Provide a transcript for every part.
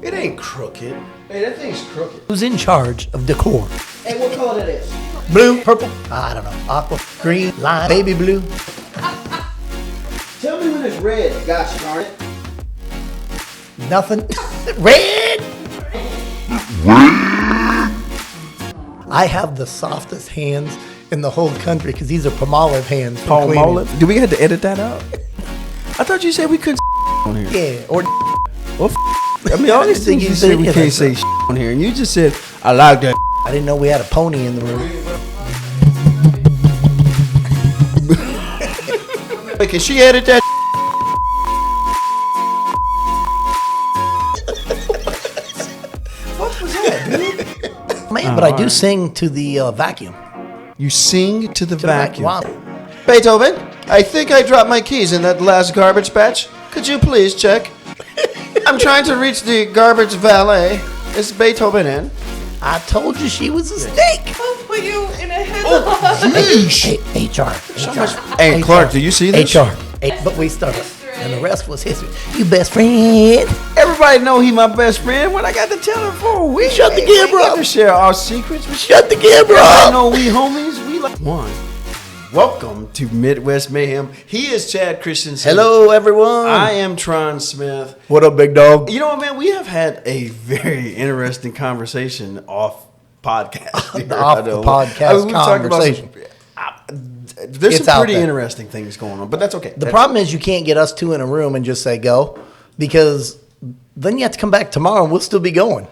It ain't crooked. Hey, that thing's crooked. Who's in charge of decor? Hey, what color that is? Blue, purple, I don't know, aqua, green, lime, baby blue. Tell me when it's red, gosh darn it. Nothing. Red! I have the softest hands in the whole country because these are Palmolive hands. Palmolive? Do we have to edit that out? I thought you said we couldn't on here. Yeah, or Well, I mean, all these things you said we can't say on here, and you just said, I like that. I didn't know we had a pony in the room. Wait, can she edit that? What was that, dude? Man, but I do sing to the vacuum. You sing to the vacuum. Wow. Beethoven, I think I dropped my keys in that last garbage patch. Could you please check? I'm trying to reach the garbage valet. Is Beethoven in? I told you she was a snake. I'll put you in a headlock. Hey, HR. Hey, Clark, do you see this? HR. But we started. And the rest was history. You best friend. Everybody know he my best friend. What I got to tell her for? We Shut the camera got up. to share our secrets. Shut the camera I up. know we homies. We like one. Welcome to Midwest Mayhem. He is Chad Christensen. Hello, everyone. I am Tron Smith. What up, big dog? You know what, man? We have had a very interesting conversation off podcast. Off the podcast conversation. There's It's some out pretty there. interesting things going on, but that's okay. The problem is you can't get us two in a room and just say go, because then you have to come back tomorrow and we'll still be going.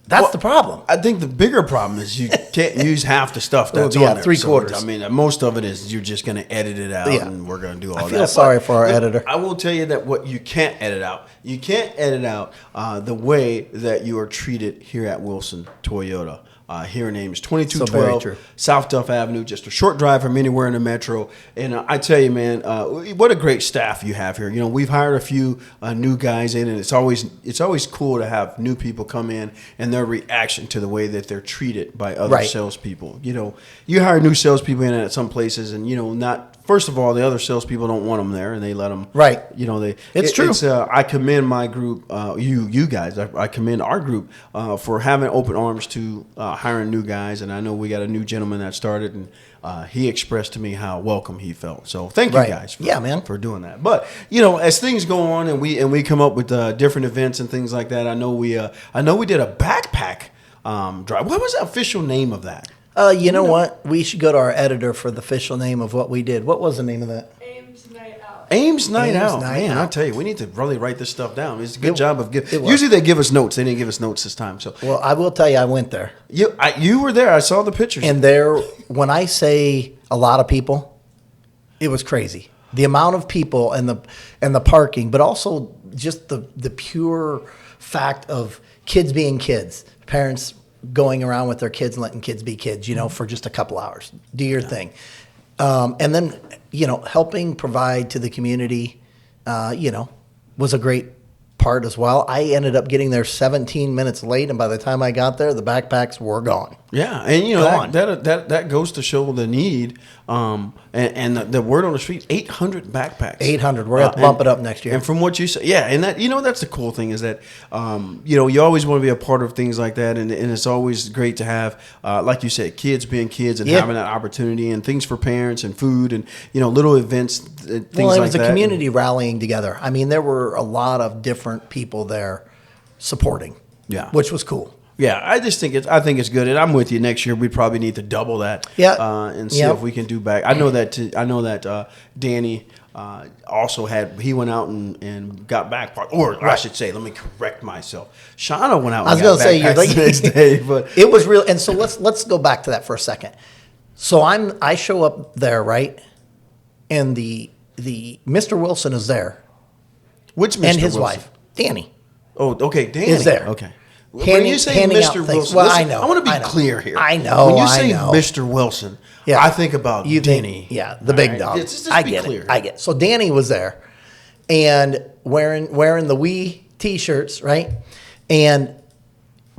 That's the problem. I think the bigger problem is you can't use half the stuff that's on there. three-quarters. I mean, most of it is you're just going to edit it out, Yeah. and we're going to do all that. I feel sorry for our editor. I will tell you that what you can't edit out, you can't edit out the way that you are treated here at Wilson Toyota. Here in Ames, 2212 South Duff Avenue, just a short drive from anywhere in the metro. And I tell you, man, what a great staff you have here. You know, we've hired a few new guys in, and it's always cool to have new people come in and their reaction to the way that they're treated by other salespeople. You know, you hire new salespeople in at some places, and first of all, the other salespeople don't want them there, and they let them. Right. You know, It's true. I commend my group, you guys. I commend our group for having open arms to hiring new guys, and I know we got a new gentleman that started, and he expressed to me how welcome he felt. So thank you guys, for doing that. But as things go on, and we come up with different events and things like that, I know we did a backpack drive. What was the official name of that? You know what? We should go to our editor for the official name of what we did. What was the name of that? Ames Night Out. Ames Night Out. Night Man, Out. I tell you, we need to really write this stuff down. It's a good job of giving. Usually they give us notes. They didn't give us notes this time. So Well, I will tell you, I went there. You were there. I saw the pictures. And there, when I say a lot of people, it was crazy. The amount of people and the parking, but also just the pure fact of kids being kids, parents going around with their kids and letting kids be kids, for just a couple hours. Do your thing. And then, helping provide to the community, was a great part as well. I ended up getting there 17 minutes late, and by the time I got there, the backpacks were gone. Yeah, and that goes to show the need, and the word on the street, 800 backpacks. 800. We're going to bump it up next year. And from what you say, and that that's the cool thing is that you always want to be a part of things like that, and it's always great to have, like you said, kids being kids and having that opportunity, and things for parents and food and little events, things like that. Well, it was a community rallying together. I mean, there were a lot of different people there supporting, which was cool. Yeah, I think it's good, and I'm with you. Next year, we probably need to double that, and see if we can do back. I know that Danny also he went out and got back, I should say, let me correct myself. Shauna went out. I was going to say the next day, but it was real. And so let's go back to that for a second. So I show up there, right, and the Mr. Wilson is there, which Mr. and his Wilson? wife, Danny. Oh, okay, Danny is there. Okay. When you say Mr. Wilson, well, listen, I know. I want to be clear here. I know. When you say Mr. Wilson, I think about Danny. The big dog. Just I be get clear. it. I get it. So Danny was there, and wearing the wee T-shirts, right, and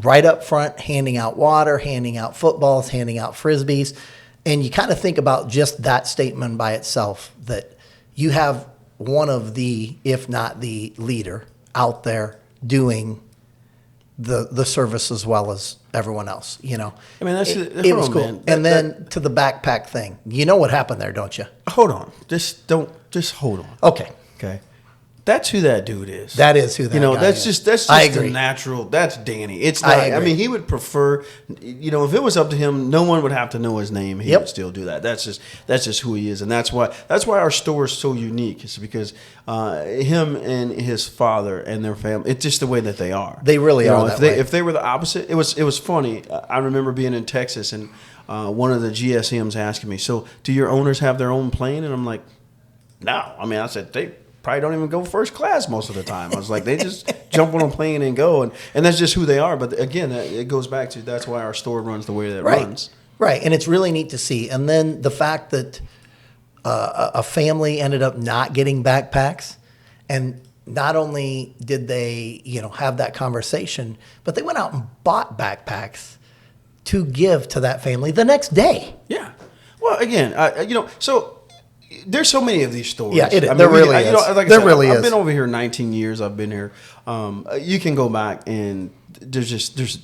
right up front, handing out water, handing out footballs, handing out frisbees, and you kind of think about just that statement by itself, that you have one of the, if not the leader, out there doing the service as well as everyone else. You know, I mean, it was cool. Man. And then to the backpack thing, you know what happened there, don't you? Hold on, just hold on. Okay. That's who that dude is. That is who that guy that's is. just I agree. the natural. That's Danny. It's not. I mean, he would prefer. If it was up to him, no one would have to know his name. He would still do that. That's just who he is, and that's why our store is so unique. It's because him and his father and their family. It's just the way that they are. They really are. If they were the opposite, it was funny. I remember being in Texas and one of the GSMs asking me, "So, do your owners have their own plane?" And I'm like, "No." I mean, I said they probably don't even go first class most of the time. I was like, they just jump on a plane and go, and that's just who they are. But again, it goes back to that's why our store runs the way that it runs. Right, and it's really neat to see. And then the fact that a family ended up not getting backpacks, and not only did they, have that conversation, but they went out and bought backpacks to give to that family the next day. Yeah. Well, again, so. There's so many of these stories. Yeah, there really is. Like I said, I've been over here 19 years. I've been here. You can go back and there's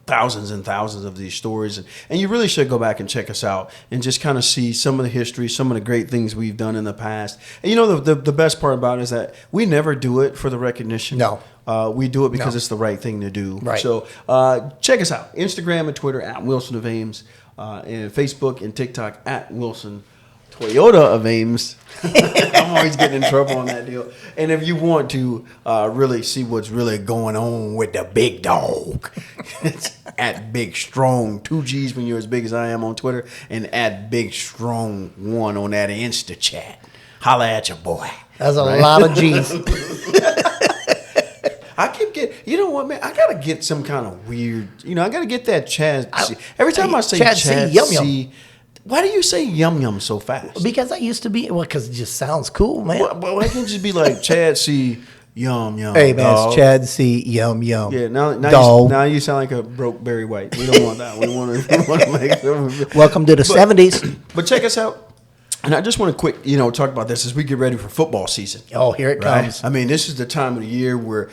thousands and thousands of these stories, and you really should go back and check us out and just kind of see some of the history, some of the great things we've done in the past. And the best part about it is that we never do it for the recognition. No. We do it because it's the right thing to do. Right. So check us out. Instagram and Twitter at Wilson of Ames, and Facebook and TikTok at Wilson Toyota of Ames. I'm always getting in trouble on that deal. And if you want to really see what's really going on with the big dog, it's at Big Strong, 2 G's when you're as big as I am on Twitter, and at Big Strong 1 on that Insta chat. Holla at your boy. That's a lot of G's. I keep getting, you know what, man? I got to get some kind of weird, I got to get that Chad C. Every time I say Chad C, yum. Why do you say yum yum so fast? Because I used to be, because it just sounds cool, man. Well, why can't you just be like Chad C, yum yum? Hey, man, it's Chad C, yum yum. Yeah, now you sound like a broke Barry White. We don't want that. We want to make sure. Welcome to the 70s. But check us out. And I just want to quick, talk about this as we get ready for football season. Oh, here it comes. I mean, this is the time of the year where,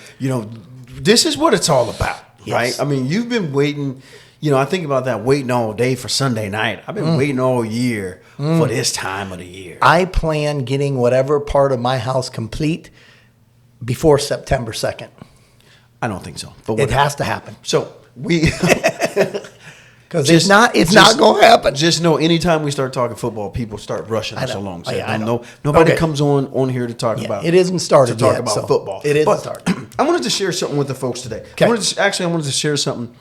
this is what it's all about, right? I mean, you've been waiting. I think about that waiting all day for Sunday night. I've been waiting all year for this time of the year. I plan getting whatever part of my house complete before September 2nd. I don't think so. But it has to happen. So we... Because it's not going to happen. Just know anytime we start talking football, people start rushing us along. So I know. Nobody comes on here to talk about it. Isn't started to talk yet, about football. It isn't started. I wanted to share something with the folks today. Okay. I wanted to share something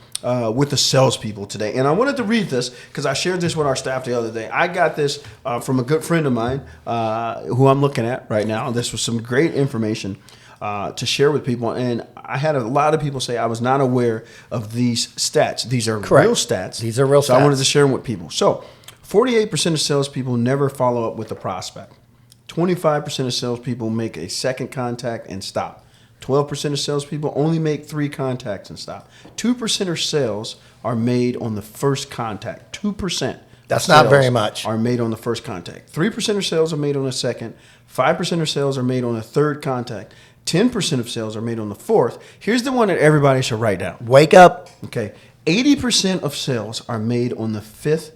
with the salespeople today. And I wanted to read this because I shared this with our staff the other day. I got this from a good friend of mine who I'm looking at right now. This was some great information to share with people. And I had a lot of people say I was not aware of these stats. These are real stats. These are real stats. So I wanted to share them with people. So 48% of salespeople never follow up with a prospect. 25% of salespeople make a second contact and stop. 12% of salespeople only make 3 contacts and stop. 2% of sales are made on the first contact. 2%. That's not very much. Are made on the first contact. 3% of sales are made on the second. 5% of sales are made on the third contact. 10% of sales are made on the fourth. Here's the one that everybody should write down. Wake up. Okay. 80% of sales are made on the fifth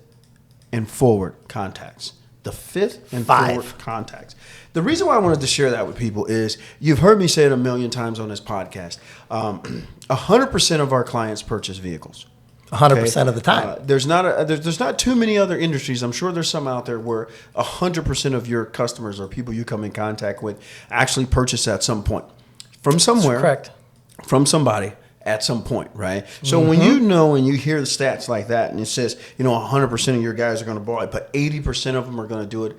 and forward contacts. The fifth and forward contacts. The reason why I wanted to share that with people is you've heard me say it a million times on this podcast. 100% of our clients purchase vehicles. 100% of the time. There's not too many other industries. I'm sure there's some out there where 100% of your customers or people you come in contact with actually purchase at some point from somewhere. That's correct. From somebody at some point, right? So when you know and you hear the stats like that and it says, 100% of your guys are going to buy it, but 80% of them are going to do it.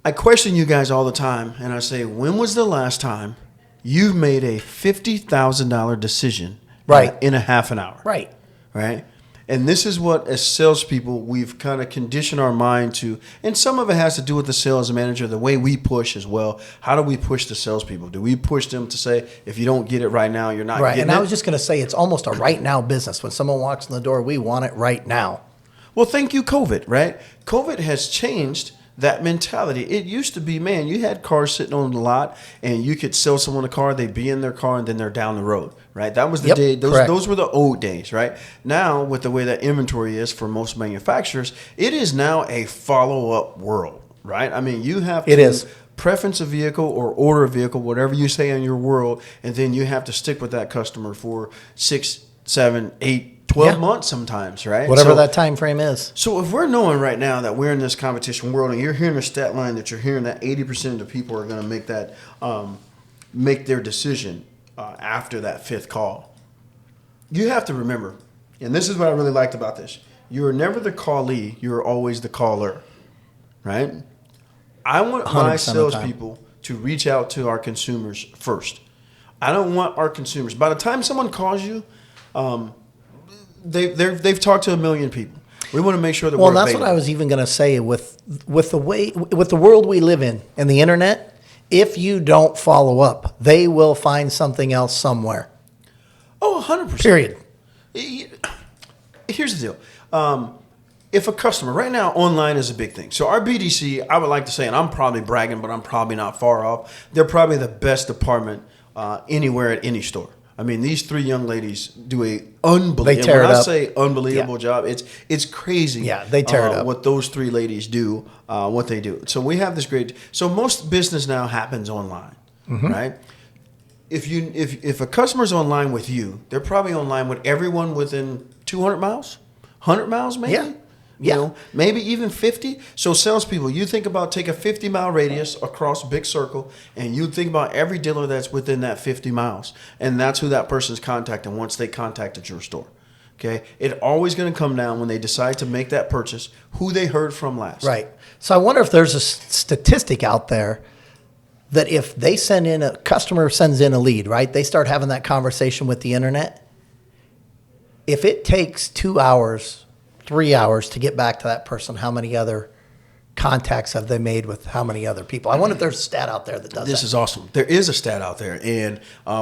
I question you guys all the time and I say, when was the last time you made a $50,000 decision in a half an hour? Right? And this is what, as salespeople, we've kind of conditioned our mind to, and some of it has to do with the sales manager, the way we push as well. How do we push the salespeople? Do we push them to say, if you don't get it right now, you're not getting it? And I was just going to say, it's almost a right now business. When someone walks in the door, we want it right now. Well, thank you, COVID, right? COVID has changed that mentality. It used to be, man, you had cars sitting on the lot and you could sell someone a car, they'd be in their car and then they're down the road, right? That was the Yep, day. correct. Those were the old days, right? Now, with the way that inventory is for most manufacturers, it is now a follow-up world, right? I mean, you have to It is. preference a vehicle or order a vehicle, whatever you say in your world, and then you have to stick with that customer for 6, 7, 8, 12 Yeah. months sometimes, right? Whatever So- that time frame is. So if we're knowing right now that we're in this competition world, and you're hearing a stat line that you're hearing that 80% of the people are going to make that make their decision after that fifth call, you have to remember, and this is what I really liked about this: you are never the callee; you are always the caller, right? I want 100% my of the time. salespeople to reach out to our consumers first. I don't want our consumers. By the time someone calls you, they've talked to a million people. We want to make sure that Well, we're that's available. what I was even going to say with the world we live in and the internet. If you don't follow up, they will find something else somewhere. Oh, 100%. Period. Here's the deal. If a customer, right now, online is a big thing. So our BDC, I would like to say, and I'm probably bragging, but I'm probably not far off, they're probably the best department anywhere at any store. I mean, these three young ladies do a unbelievable. They tear it when I up. say unbelievable Yeah. job, it's crazy. Yeah, they tear it up. What those three ladies do, what they do. So we have this great. So most business now happens online, Mm-hmm. right? If a customer's online with you, they're probably online with everyone within 200 miles, 100 miles, maybe. Yeah. You Yeah. know, maybe even 50. So salespeople, you think about take a 50-mile radius across a big circle, and you think about every dealer that's within that 50 miles, and that's who that person's contacting once they contacted your store. Okay, it's always going to come down when they decide to make that purchase, who they heard from last. Right. So I wonder if there's a statistic out there that if they send in a customer sends in a lead, right? They start having that conversation with the internet. If it takes 2 hours, 3 hours to get back to that person, how many other contacts have they made with how many other people? I wonder if there's a stat out there that does This that. is awesome. There is a stat out there, and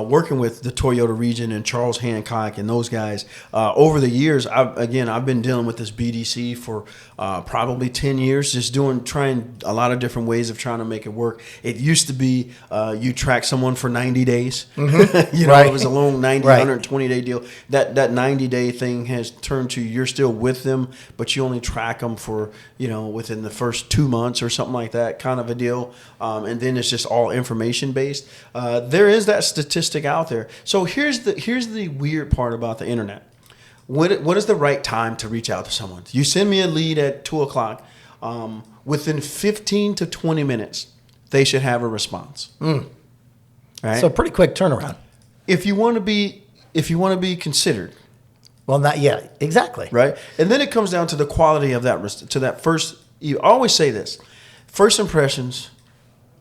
working with the Toyota region and Charles Hancock and those guys over the years, I've been dealing with this BDC for probably 10 years, just trying a lot of different ways of trying to make it work. It used to be you track someone for 90 days. You know, Right. it was a long 90, Right. 120-day deal. That 90-day thing has turned to you're still with them, but you only track them for, within the first 2 months or something like that kind of a deal. And then it's just all information based. There is that statistic out there. So here's the weird part about the internet. What is the right time to reach out to someone? You send me a lead at 2:00. Within 15 to 20 minutes, they should have a response. Right? So pretty quick turnaround. if you want to be considered, Well, not yet. Exactly. right? And then it comes down to the quality of that first. You always say this: first impressions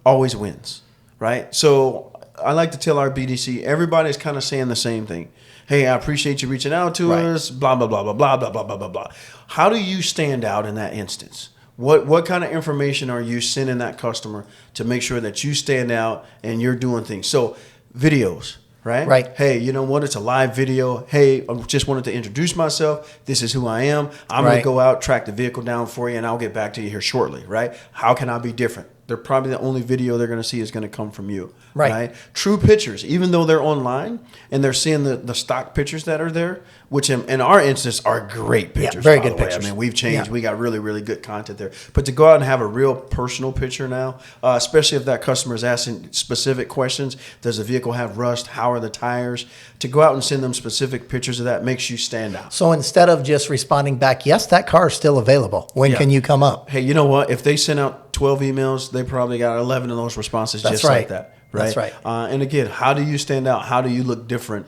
always wins, right? So I like to tell our BDC, everybody's kind of saying the same thing. Hey, I appreciate you reaching out to Right. us. Blah blah blah blah blah blah blah blah blah blah. How do you stand out in that instance? What kind of information are you sending that customer to make sure that you stand out and you're doing things? So videos. Right? Right. Hey, you know what? It's a live video. Hey, I just wanted to introduce myself. This is who I am. I'm going Right. to go out, track the vehicle down for you, and I'll get back to you here shortly. Right? How can I be different? They're probably the only video they're going to see is going to come from you. Right. True pictures, even though they're online and they're seeing the stock pictures that are there, which in our instance are great pictures. very by good the way. pictures. I mean, we've changed. Yeah. We got really, really good content there. But to go out and have a real personal picture now, especially if that customer is asking specific questions, does the vehicle have rust? How are the tires? To go out and send them specific pictures of that makes you stand out. So instead of just responding back, yes, that car is still available. When Yeah. can you come up? Hey, you know what? If they sent out 12 emails, they probably got 11 of those responses That's just right. like that. Right? That's right. And again, how do you stand out? How do you look different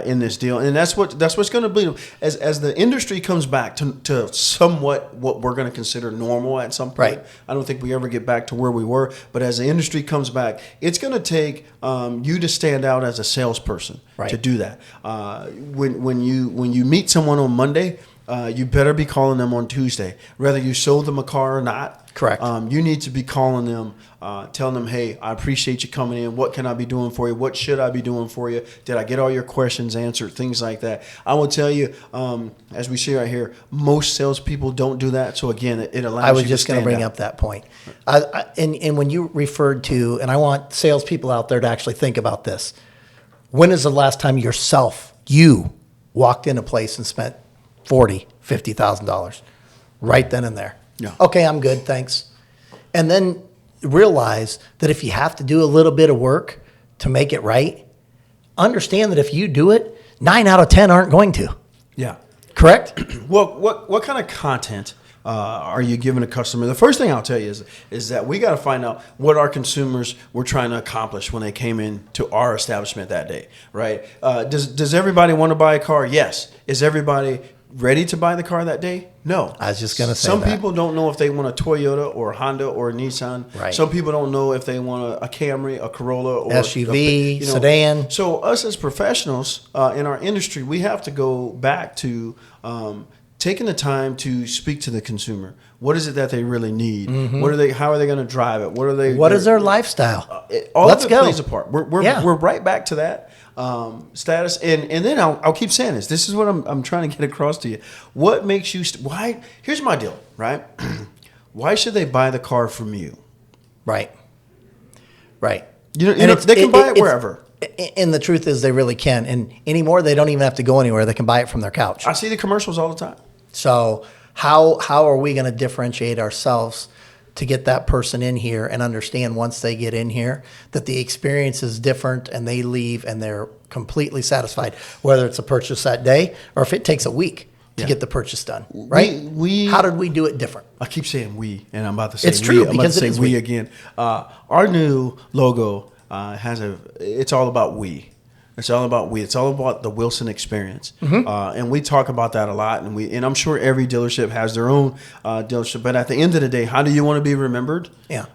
in this deal? And that's what's going to be as the industry comes back to somewhat what we're going to consider normal at some point. Right. I don't think we ever get back to where we were. But as the industry comes back, it's going to take you to stand out as a salesperson Right. to do that. When you meet someone on Monday, you better be calling them on Tuesday, whether you sold them a car or not. Correct. You need to be calling them, telling them, hey, I appreciate you coming in. What can I be doing for you? What should I be doing for you? Did I get all your questions answered? Things like that. I will tell you, as we see right here, most salespeople don't do that. So again, it allows you I was to just going to stand bring out. up that point. And when you referred to, and I want salespeople out there to actually think about this, When is the last time you walked in a place and spent $40,000, $50,000 right then and there? Yeah. Okay, I'm good, thanks. And then realize that if you have to do a little bit of work to make it right, understand that if you do it, 9 out of 10 aren't going to. Yeah. Correct? Well, what kind of content are you giving a customer? The first thing I'll tell you is that we got to find out what our consumers were trying to accomplish when they came into our establishment that day, right? Does everybody want to buy a car? Yes. Is everybody ready to buy the car that day? No. I was just going to say Some that. people don't know if they want a Toyota or a Honda or a Nissan. Right. Some people don't know if they want a Camry, a Corolla, or SUV, sedan. So us as professionals in our industry, we have to go back to taking the time to speak to the consumer. What is it that they really need? Mm-hmm. How are they going to drive it? What is their lifestyle? All Let's of it go. plays a part. We're right back to that status, and then I'll keep saying this. This is what I'm trying to get across to you. What makes you why? Here's my deal, right? Why should they buy the car from you? Right. Right. You know they can buy it wherever. And the truth is they really can. And anymore, they don't even have to go anywhere. They can buy it from their couch. I see the commercials all the time. So how are we going to differentiate ourselves to get that person in here and understand once they get in here that the experience is different and they leave and they're completely satisfied, whether it's a purchase that day or if it takes a week to get the purchase done, right? How did we do it different? I keep saying we, and I'm about to say it's true, we. I'm about to because say it is we again. Our new logo it's all about we. It's all about we. It's all about the Wilson experience, and we talk about that a lot. And I'm sure every dealership has their own dealership. But at the end of the day, how do you want to be remembered? Yeah.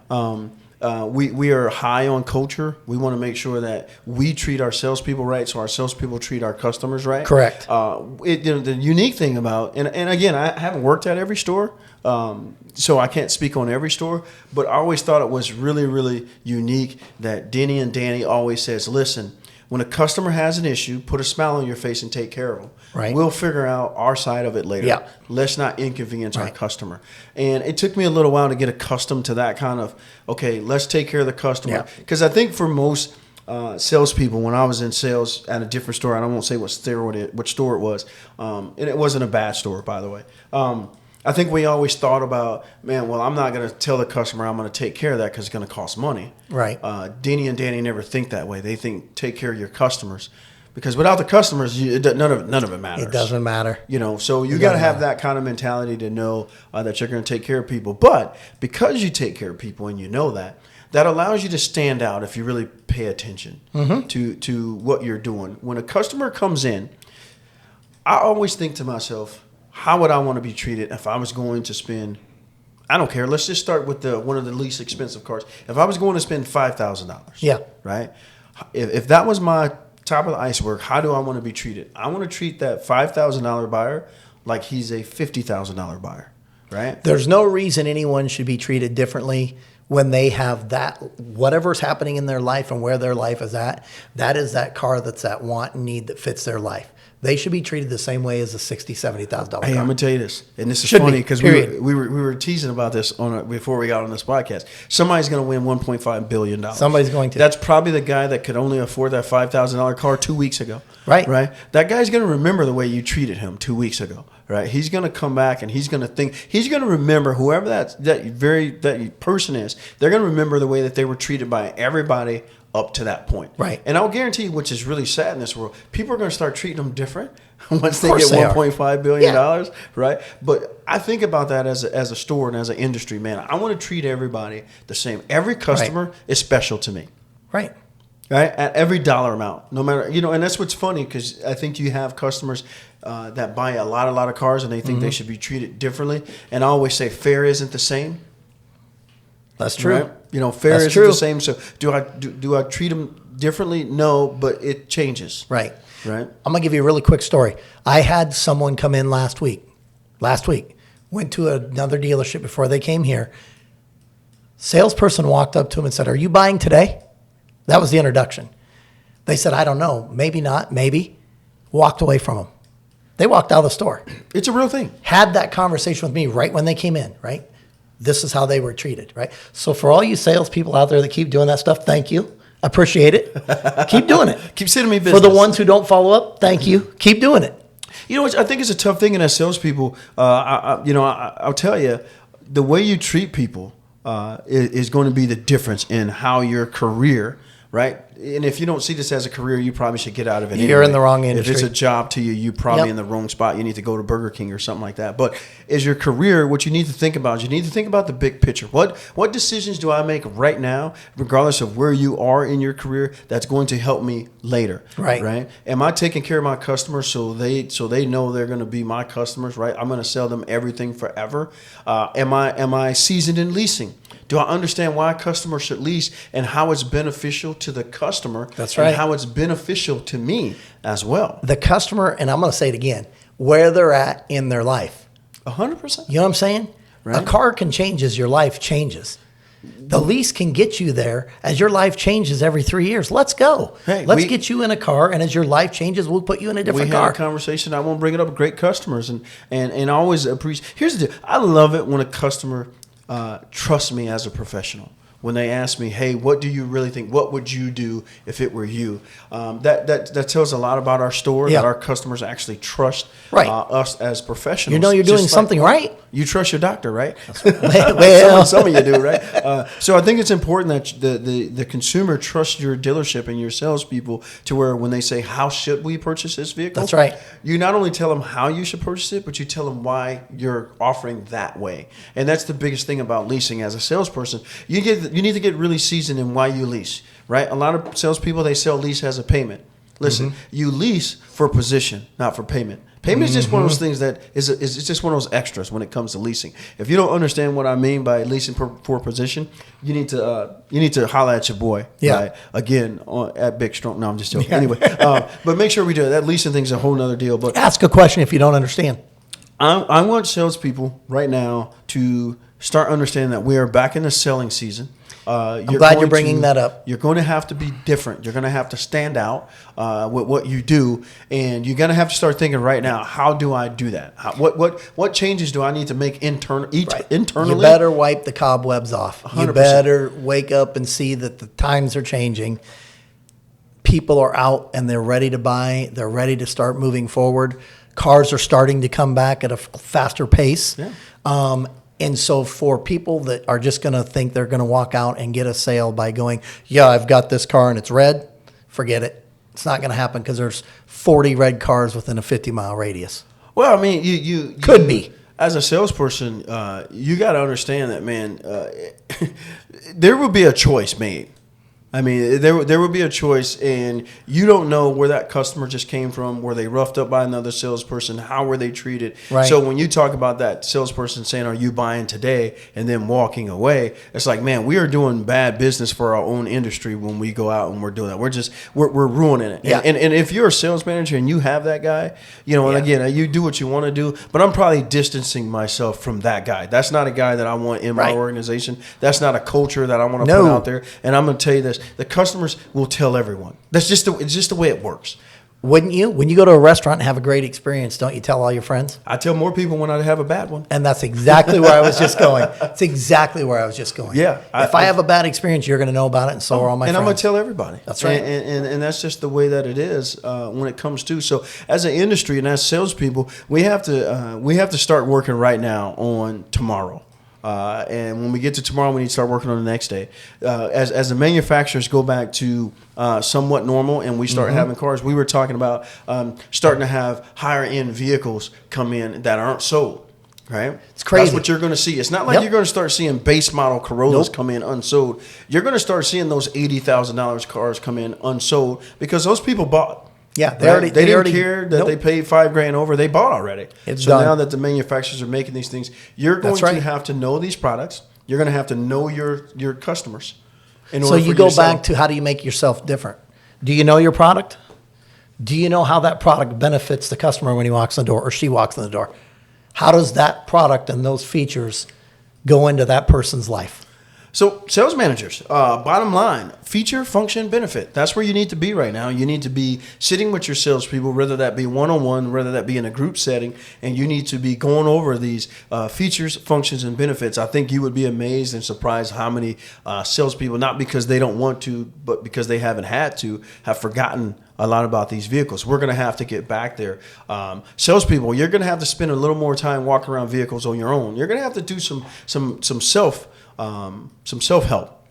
We are high on culture. We want to make sure that we treat our salespeople right, so our salespeople treat our customers right. Correct. The unique thing about, and again, I haven't worked at every store, so I can't speak on every store, but I always thought it was really, really unique that Denny and Danny always says, listen, when a customer has an issue, put a smile on your face and take care of them. Right. We'll figure out our side of it later. Yeah. Let's not inconvenience our customer. And it took me a little while to get accustomed to that kind of, okay, let's take care of the customer. Because I think for most salespeople, when I was in sales at a different store, and I won't say what store it was, and it wasn't a bad store, by the way. I think we always thought about, man, well, I'm not going to tell the customer I'm going to take care of that because it's going to cost money. Right. Denny and Danny never think that way. They think take care of your customers, because without the customers, none of it matters. It doesn't matter. So you got to have that kind of mentality to know that you're going to take care of people. But because you take care of people and you know that allows you to stand out if you really pay attention to what you're doing. When a customer comes in, I always think to myself, how would I want to be treated if I was going to spend, I don't care, let's just start with one of the least expensive cars. If I was going to spend $5,000, right? If that was my top of the iceberg, how do I want to be treated? I want to treat that $5,000 buyer like he's a $50,000 buyer, right? There's no reason anyone should be treated differently when they have that, whatever's happening in their life and where their life is at, that is that car that's that want and need that fits their life. They should be treated the same way as a $60,000, $70,000 car. Hey, I'm gonna tell you this, and this is funny because we were teasing about this before we got on this podcast. Somebody's gonna win $1.5 billion. Somebody's going to. That's probably the guy that could only afford that $5,000 car 2 weeks ago. Right. Right. That guy's gonna remember the way you treated him 2 weeks ago. Right. He's gonna come back and he's gonna think. He's gonna remember whoever that person is. They're gonna remember the way that they were treated by everybody up to that point. Right. And I'll guarantee you, which is really sad in this world, people are going to start treating them different once they get $1.5 billion, right? But I think about that as a store and as an industry, man. I want to treat everybody the same. Every customer is special to me. Right. Right? At every dollar amount, no matter, and that's what's funny, because I think you have customers that buy a lot of cars and they think they should be treated differently. And I always say fair isn't the same. That's true. Right? Fair isn't the same. So do I treat them differently? No, but it changes. Right. Right. I'm gonna give you a really quick story. I had someone come in last week. Went to another dealership before they came here. Salesperson walked up to him and said, "Are you buying today?" That was the introduction. They said, "I don't know. Maybe not. Maybe." Walked away from him. They walked out of the store. It's a real thing. Had that conversation with me right when they came in, right? This is how they were treated, right? So for all you salespeople out there that keep doing that stuff, thank you. Appreciate it. Keep doing it. Keep sending me business. For the ones who don't follow up, thank you. Keep doing it. You know, I think it's a tough thing in as salespeople. I'll tell you, the way you treat people is going to be the difference in how your career, right? And if you don't see this as a career, you probably should get out of it. You're in the wrong industry. If it's a job to you, you're probably in the wrong spot. You need to go to Burger King or something like that. But as your career, what you need to think about is you need to think about the big picture. What decisions do I make right now, regardless of where you are in your career, that's going to help me later? Right? Am I taking care of my customers so they know they're going to be my customers? Right? I'm going to sell them everything forever. Am I seasoned in leasing? Do I understand why a customer should lease and how it's beneficial to the customer? That's right. And how it's beneficial to me as well. The customer, and I'm going to say it again, where they're at in their life. 100%. You know what I'm saying? Right. A car can change as your life changes. The lease can get you there as your life changes every 3 years. Let's go. Hey, Let's get you in a car, and as your life changes, we'll put you in a different car. We had a conversation. I won't bring it up. Great customers, and I always appreciate. Here's the deal. I love it when a customer trusts me as a professional. When they ask me, hey, what do you really think? What would you do if it were you? That tells a lot about our store, that our customers actually trust us as professionals. You know you're doing something right. You trust your doctor, right? Well, some of you do, right? So I think it's important that the consumer trusts your dealership and your salespeople to where when they say, how should we purchase this vehicle? That's right. You not only tell them how you should purchase it, but you tell them why you're offering that way. And that's the biggest thing about leasing as a salesperson. You need to get really seasoned in why you lease, right? A lot of salespeople, they sell lease as a payment. Listen, you lease for position, not for payment. Payment is just one of those things that is just one of those extras when it comes to leasing. If you don't understand what I mean by leasing for position, you need to holler at your boy. Yeah. Right? Again, at Big Strong. No, I'm just joking. Anyway, but make sure we do it. That leasing thing's a whole nother deal. But ask a question if you don't understand. I want salespeople right now to start understanding that we are back in the selling season. I'm glad you're bringing that up. You're going to have to be different. You're going to have to stand out with what you do, and you're going to have to start thinking right now. How do I do that? What changes do I need to make internally? You better wipe the cobwebs off. 100%. You better wake up and see that the times are changing. People are out and they're ready to buy. They're ready to start moving forward. Cars are starting to come back at a faster pace. Yeah. And so for people that are just going to think they're going to walk out and get a sale by going, yeah, I've got this car and it's red, forget it. It's not going to happen because there's 40 red cars within a 50-mile radius. Well, I mean, you could be. As a salesperson, you got to understand that, man, there will be a choice made. I mean, there will be a choice, and you don't know where that customer just came from. Were they roughed up by another salesperson? How were they treated? Right. So when you talk about that salesperson saying, are you buying today, and then walking away, it's like, man, we are doing bad business for our own industry when we go out and we're doing that. We're ruining it. Yeah. And if you're a sales manager and you have that guy, and again, you do what you want to do, but I'm probably distancing myself from that guy. That's not a guy that I want in my organization. That's not a culture that I want to put out there. And I'm going to tell you this. The customers will tell everyone. It's just the way it works. Wouldn't you? When you go to a restaurant and have a great experience, don't you tell all your friends? I tell more people when I have a bad one. And that's exactly where I was just going. It's exactly where I was just going. Yeah. If I have a bad experience, you're going to know about it, and so are all my friends. And I'm going to tell everybody. That's right. And that's just the way that it is when it comes to. So as an industry and as salespeople, we have to start working right now on tomorrow. And when we get to tomorrow, we need to start working on the next day. As the manufacturers go back to somewhat normal and we start having cars, we were talking about starting to have higher end vehicles come in that aren't sold. Right? It's crazy. That's what you're going to see. It's not like you're going to start seeing base model Corollas come in unsold. You're going to start seeing those $80,000 cars come in unsold because those people bought. Yeah, they didn't care that they paid $5,000 over. They bought already. It's so done. Now that the manufacturers are making these things, you're going to have to know these products. You're going to have to know your customers. So you go back to how do you make yourself different? Do you know your product? Do you know how that product benefits the customer when he walks in the door or she walks in the door? How does that product and those features go into that person's life? So sales managers, bottom line, feature, function, benefit. That's where you need to be right now. You need to be sitting with your salespeople, whether that be one-on-one, whether that be in a group setting, and you need to be going over these features, functions, and benefits. I think you would be amazed and surprised how many salespeople, not because they don't want to, but because they haven't had to, have forgotten a lot about these vehicles. We're going to have to get back there. Salespeople, you're going to have to spend a little more time walking around vehicles on your own. You're going to have to do some self-help.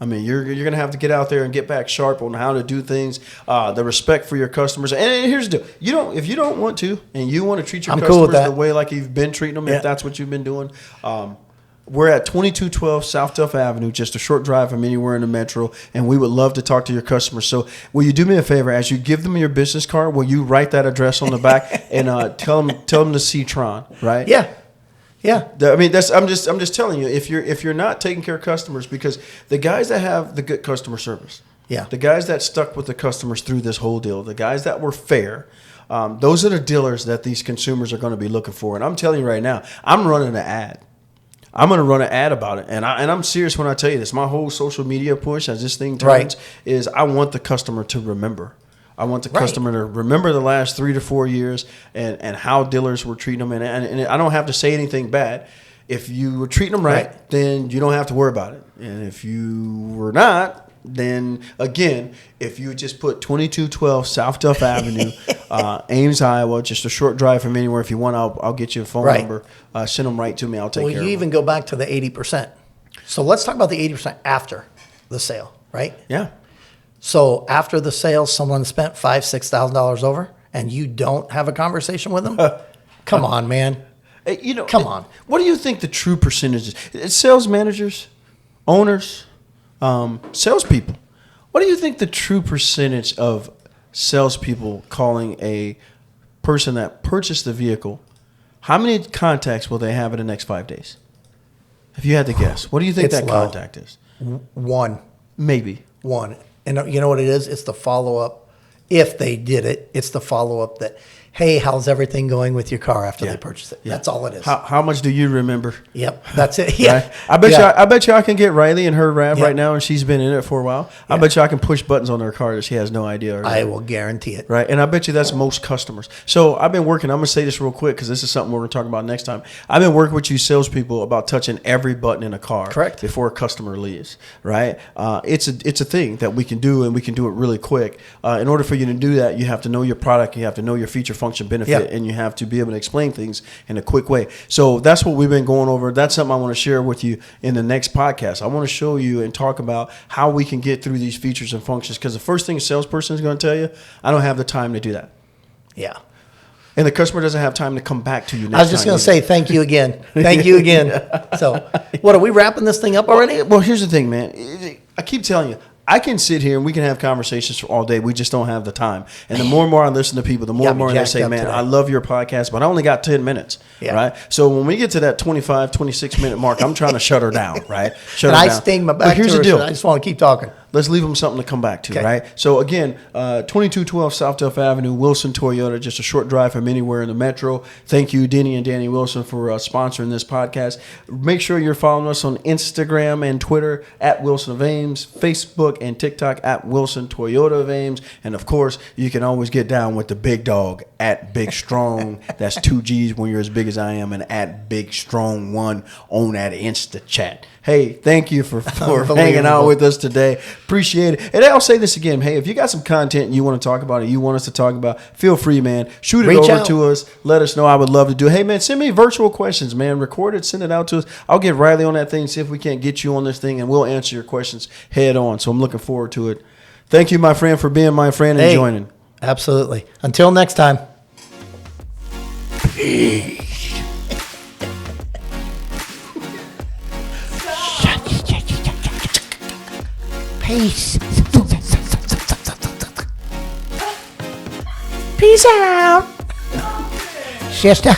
I mean, you're going to have to get out there and get back sharp on how to do things, the respect for your customers. And here's the deal. If you don't want to, and you want to treat your customers the way like you've been treating them, if that's what you've been doing, we're at 2212 South Duff Avenue, just a short drive from anywhere in the metro, and we would love to talk to your customers. So will you do me a favor? As you give them your business card, will you write that address on the back and tell them to see Tron, right? Yeah. Yeah, I mean I'm just telling you, if you're not taking care of customers, because the guys that have the good customer service, the guys that stuck with the customers through this whole deal, the guys that were fair, those are the dealers that these consumers are going to be looking for. And I'm telling you right now, I'm running an ad. I'm going to run an ad about it, and I'm serious when I tell you this. My whole social media push as this thing turns is I want the customer to remember. I want the customer to remember the last 3 to 4 years and how dealers were treating them. And I don't have to say anything bad. If you were treating them right, then you don't have to worry about it. And if you were not, then, again, if you just put 2212 South Duff Avenue, Ames, Iowa, just a short drive from anywhere. If you want, I'll get you a phone number. Send them right to me. I'll take care of them. Well, you even go back to the 80%. So let's talk about the 80% after the sale, right? Yeah. So after the sale, someone spent $5,000-$6,000 over, and you don't have a conversation with them? Come on, man. Come on. What do you think the true percentage is? Sales managers, owners, salespeople. What do you think the true percentage of salespeople calling a person that purchased the vehicle? How many contacts will they have in the next 5 days? If you had to guess, what do you think that contact is? One. Maybe. One. And you know what it is? It's the follow-up. If they did it, it's the follow-up that, hey, how's everything going with your car after they purchased it? Yeah. That's all it is. How much do you remember? Yep, that's it. Yeah. Right? I bet you I can get Riley in her RAV right now, and she's been in it for a while. I bet you I can push buttons on her car that she has no idea. I will guarantee it. Right, and I bet you that's most customers. So I've been working. I'm going to say this real quick because this is something we're going to talk about next time. I've been working with you salespeople about touching every button in a car before a customer leaves. Right, it's a thing that we can do, and we can do it really quick. In order for you to do that, you have to know your product, you have to know your feature, function, benefit, and you have to be able to explain things in a quick way. So that's what we've been going over. That's something I want to share with you in the next podcast. I want to show you and talk about how we can get through these features and functions, because the first thing a salesperson is going to tell you, I don't have the time to do that. Yeah. And the customer doesn't have time to come back to you next time. I was just going to say thank you again. Thank you again. So, what, are we wrapping this thing up already? Well, here's the thing, man. I keep telling you, I can sit here and we can have conversations for all day. We just don't have the time. And the more and more I listen to people, the more and more they say, man, I love your podcast, but I only got 10 minutes, right? So when we get to that 25, 26-minute mark, I'm trying to shut her down, right? Shut her down. I sting my back to her, so I just want to keep talking. Let's leave them something to come back to, right? So, again, 2212 South Duff Avenue, Wilson Toyota, just a short drive from anywhere in the metro. Thank you, Denny and Danny Wilson, for sponsoring this podcast. Make sure you're following us on Instagram and Twitter at Wilson of Ames, Facebook and TikTok at Wilson Toyota of Ames. And, of course, you can always get down with the big dog at Big Strong. That's 2 G's when you're as big as I am, and at Big Strong 1 on that Insta chat. Hey, thank you for hanging out with us today. Appreciate it. And I'll say this again. Hey, if you got some content and you want to talk about it, you want us to talk about, feel free, man. Shoot it over to us. Let us know. I would love to do it. Hey, man, send me virtual questions, man. Record it. Send it out to us. I'll get Riley on that thing, see if we can't get you on this thing, and we'll answer your questions head on. So I'm looking forward to it. Thank you, my friend, for being my friend and joining. Absolutely. Until next time. Peace. Peace. Peace out. Sister.